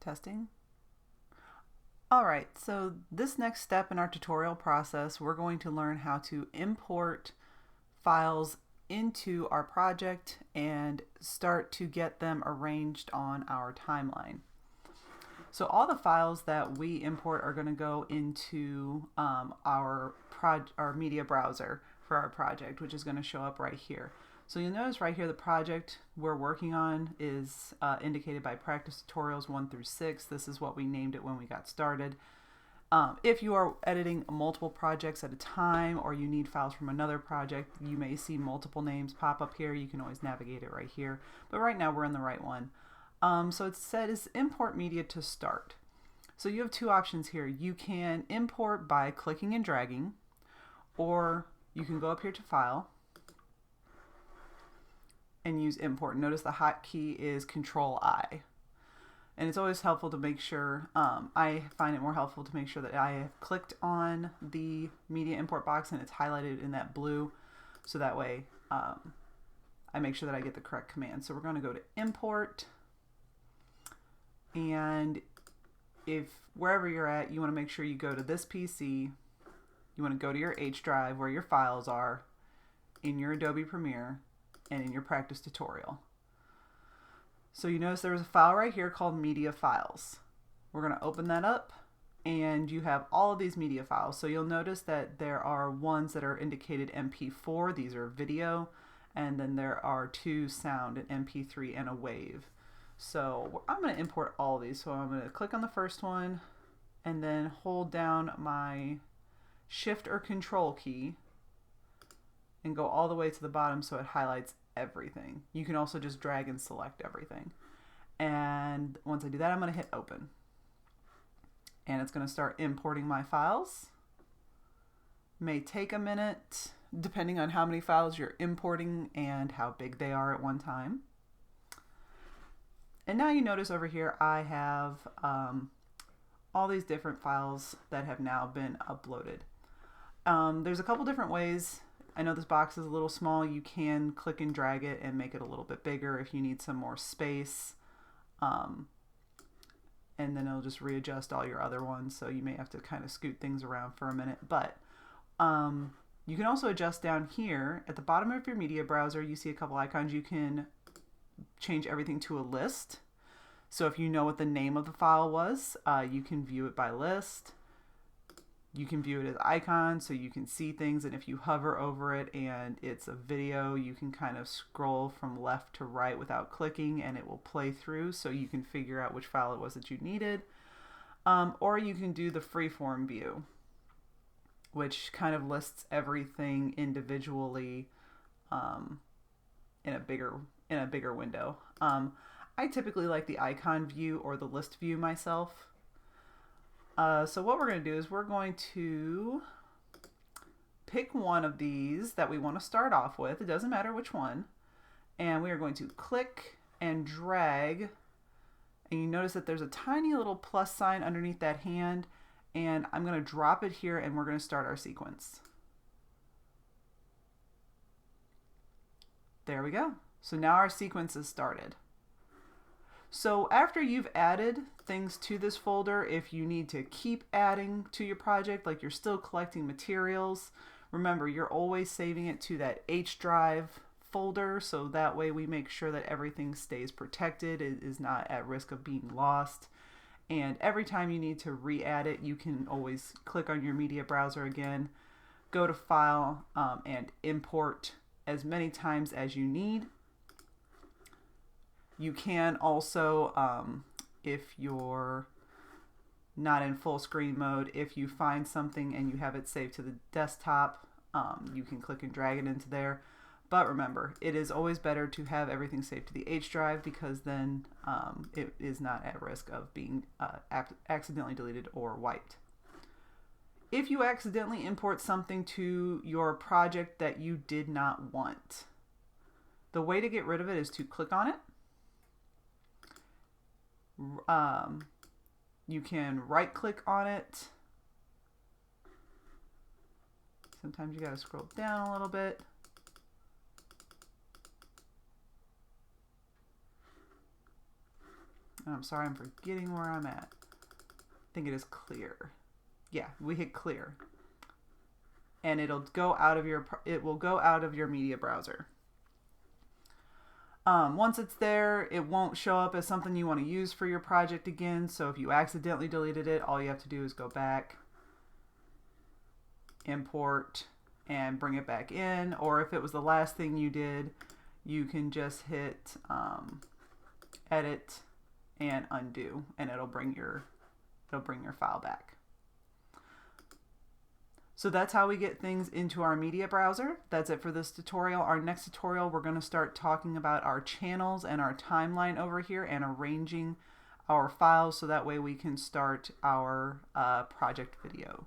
Testing. Alright, so this next step in our tutorial process, we're going to learn how to import files into our project and start to get them arranged on our timeline. So all the files that we import are going to go into our media browser for our project, which is going to show up right here. So you'll notice right here the project we're working on is indicated by practice tutorials 1 through 6. This is what we named it when we got started. If you are editing multiple projects at a time or you need files from another project, you may see multiple names pop up here. You can always navigate it right here. But right now we're in the right one. So it says import media to start. So you have two options here. You can import by clicking and dragging, or you can go up here to File and use import. Notice the hotkey is Control-I. And it's always helpful to make sure, I find it more helpful to make sure that I have clicked on the media import box and it's highlighted in that blue, so that way I make sure that I get the correct command. So we're going to go to import, and if wherever you're at, you want to make sure you go to this PC, you want to go to your H drive where your files are in your Adobe Premiere and in your practice tutorial. So you notice there's a file right here called media files. We're going to open that up and you have all of these media files. So you'll notice that there are ones that are indicated MP4, these are video, and then there are 2 sound, an MP3 and a wave. So I'm going to import all of these. So I'm going to click on the first one and then hold down my Shift or Control key and go all the way to the bottom so it highlights everything. You can also just drag and select everything. And once I do that, I'm going to hit open. And it's going to start importing my files. May take a minute depending on how many files you're importing and how big they are at one time. And now you notice over here I have all these different files that have now been uploaded. There's a couple different ways. I know this box is a little small. You can click and drag it and make it a little bit bigger if you need some more space. And then it'll just readjust all your other ones, so you may have to kind of scoot things around for a minute. But you can also adjust down here at the bottom of your media browser. You see a couple icons. You can change everything to a list. So if you know what the name of the file was, you can view it by list. You can view it as icons so you can see things, and if you hover over it and it's a video, you can kind of scroll from left to right without clicking and it will play through so you can figure out which file it was that you needed. Or you can do the freeform view, which kind of lists everything individually in a bigger window. I typically like the icon view or the list view myself. So what we're going to do is we're going to pick one of these that we want to start off with. It doesn't matter which one. And we are going to click and drag. And you notice that there's a tiny little plus sign underneath that hand. And I'm going to drop it here and we're going to start our sequence. There we go. So now our sequence is started. So after you've added things to this folder, if you need to keep adding to your project, like you're still collecting materials, remember you're always saving it to that H drive folder, so that way we make sure that everything stays protected, it is not at risk of being lost. And every time you need to re-add it, you can always click on your media browser again, go to File, and import as many times as you need. You can also, if you're not in full screen mode, if you find something and you have it saved to the desktop, you can click and drag it into there. But remember, it is always better to have everything saved to the H drive, because then it is not at risk of being accidentally deleted or wiped. If you accidentally import something to your project that you did not want, the way to get rid of it is to click on it. You can right click on it. Sometimes you gotta scroll down a little bit. I'm sorry, I'm forgetting where I'm at. I think it is clear. Yeah, we hit clear. And it will go out of your media browser. Once it's there, it won't show up as something you want to use for your project again. So if you accidentally deleted it, all you have to do is go back, import, and bring it back in. Or if it was the last thing you did, you can just hit edit and undo, and it'll bring your file back. So that's how we get things into our media browser. That's it for this tutorial. Our next tutorial, we're going to start talking about our channels and our timeline over here and arranging our files so that way we can start our project video.